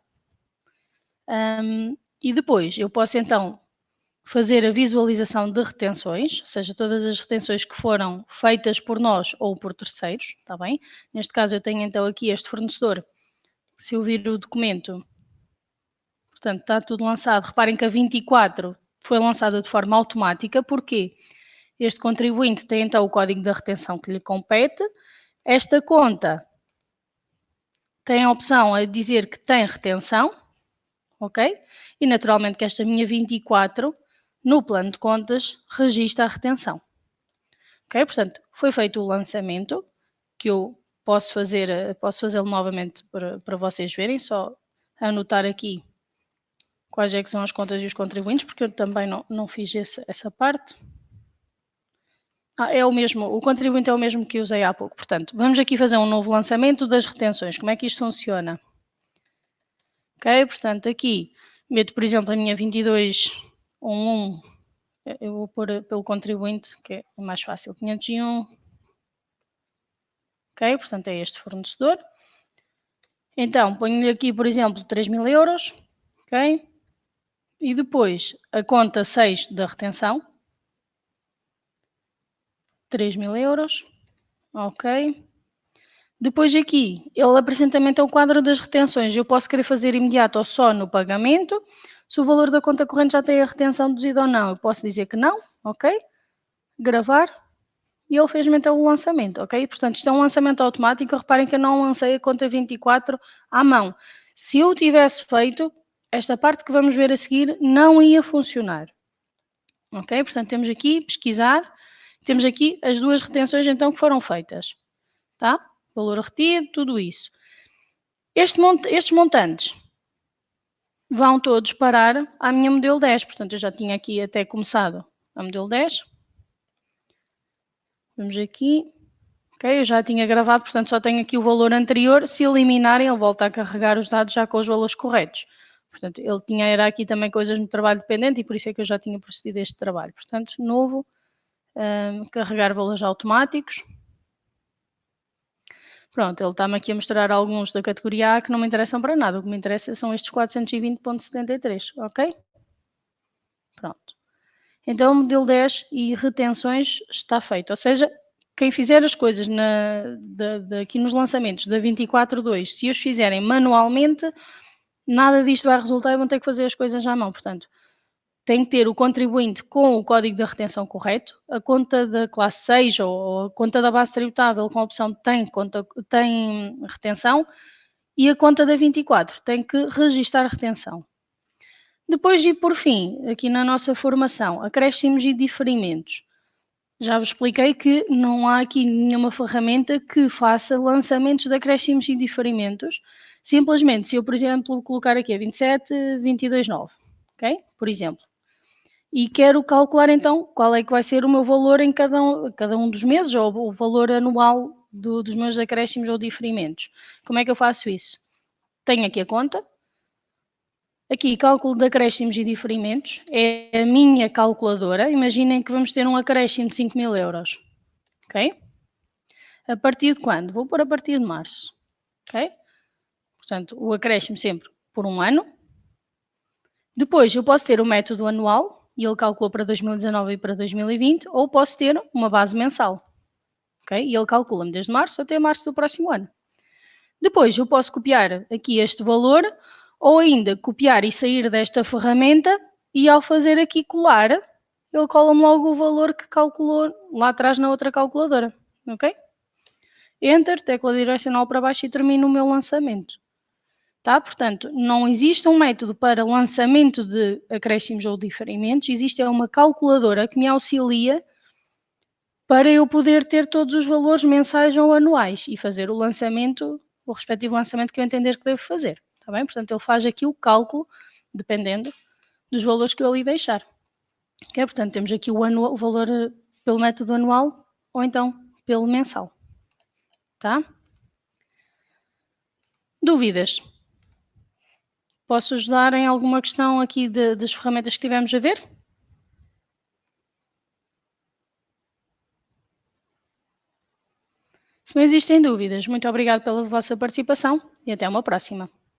E depois eu posso então fazer a visualização de retenções, ou seja, todas as retenções que foram feitas por nós ou por terceiros, está bem? Neste caso eu tenho então aqui este fornecedor, se eu vir o documento, portanto está tudo lançado, reparem que a 24 foi lançada de forma automática, porquê? Este contribuinte tem então o código da retenção que lhe compete, esta conta tem a opção a dizer que tem retenção, ok? E naturalmente que esta minha 24, no plano de contas, registra a retenção. Ok? Portanto, foi feito o lançamento, que eu posso fazê-lo novamente para vocês verem, só anotar aqui quais é que são as contas e os contribuintes, porque eu também não fiz essa parte. É o mesmo, o contribuinte é o mesmo que usei há pouco. Portanto, vamos aqui fazer um novo lançamento das retenções. Como é que isto funciona? Ok? Portanto, aqui meto, por exemplo, a minha 2211, eu vou pôr pelo contribuinte, que é mais fácil, 501. Ok? Portanto, é este fornecedor. Então, ponho-lhe aqui, por exemplo, 3.000 euros. Ok? E depois a conta 6 da retenção. 3.000 euros. Ok? Depois aqui, ele apresenta-me então o quadro das retenções. Eu posso querer fazer imediato ou só no pagamento. Se o valor da conta corrente já tem a retenção deduzida ou não, eu posso dizer que não, ok? Gravar. E ele fez-me então o lançamento, ok? Portanto, isto é um lançamento automático. Reparem que eu não lancei a conta 24 à mão. Se eu tivesse feito, esta parte que vamos ver a seguir não ia funcionar. Ok? Portanto, temos aqui pesquisar. Temos aqui as duas retenções então que foram feitas. Tá? Valor retido, tudo isso. Estes montantes vão todos parar à minha modelo 10. Portanto, eu já tinha aqui até começado a modelo 10. Vamos aqui. Ok, eu já tinha gravado, portanto só tenho aqui o valor anterior. Se eliminarem, ele volta a carregar os dados já com os valores corretos. Portanto, era aqui também coisas no trabalho dependente e por isso é que eu já tinha procedido a este trabalho. Portanto, novo, carregar valores automáticos. Pronto, ele está-me aqui a mostrar alguns da categoria A que não me interessam para nada. O que me interessa são estes 420,73, ok? Pronto. Então, o modelo 10 e retenções está feito. Ou seja, quem fizer as coisas aqui nos lançamentos da 24.2, se os fizerem manualmente, nada disto vai resultar e vão ter que fazer as coisas à mão. Portanto, tem que ter o contribuinte com o código da retenção correto, a conta da classe 6 ou a conta da base tributável com a opção tem retenção e a conta da 24 tem que registar a retenção. Depois, e por fim, aqui na nossa formação, acréscimos e diferimentos. Já vos expliquei que não há aqui nenhuma ferramenta que faça lançamentos de acréscimos e diferimentos. Simplesmente, se eu, por exemplo, colocar aqui a 27.22.9, ok? Por exemplo. E quero calcular então qual é que vai ser o meu valor em cada um dos meses, ou o valor anual dos meus acréscimos ou diferimentos. Como é que eu faço isso? Tenho aqui a conta. Aqui, cálculo de acréscimos e diferimentos, é a minha calculadora. Imaginem que vamos ter um acréscimo de 5.000 euros, ok? A partir de quando? Vou pôr a partir de março, ok? Portanto, o acréscimo sempre por um ano. Depois, eu posso ter o método anual, e ele calculou para 2019 e para 2020, ou posso ter uma base mensal, ok? E ele calcula-me desde março até março do próximo ano. Depois, eu posso copiar aqui este valor, ou ainda copiar e sair desta ferramenta, e ao fazer aqui colar, ele cola-me logo o valor que calculou lá atrás na outra calculadora, ok? Enter, tecla direcional para baixo e termino o meu lançamento. Tá? Portanto, não existe um método para lançamento de acréscimos ou diferimentos, existe uma calculadora que me auxilia para eu poder ter todos os valores mensais ou anuais e fazer o lançamento, o respectivo lançamento que eu entender que devo fazer. Tá bem? Portanto, ele faz aqui o cálculo, dependendo dos valores que eu ali deixar. Okay? Portanto, temos aqui o valor pelo método anual ou então pelo mensal. Tá? Dúvidas? Posso ajudar em alguma questão aqui das ferramentas que tivemos a ver? Se não existem dúvidas, muito obrigado pela vossa participação e até uma próxima.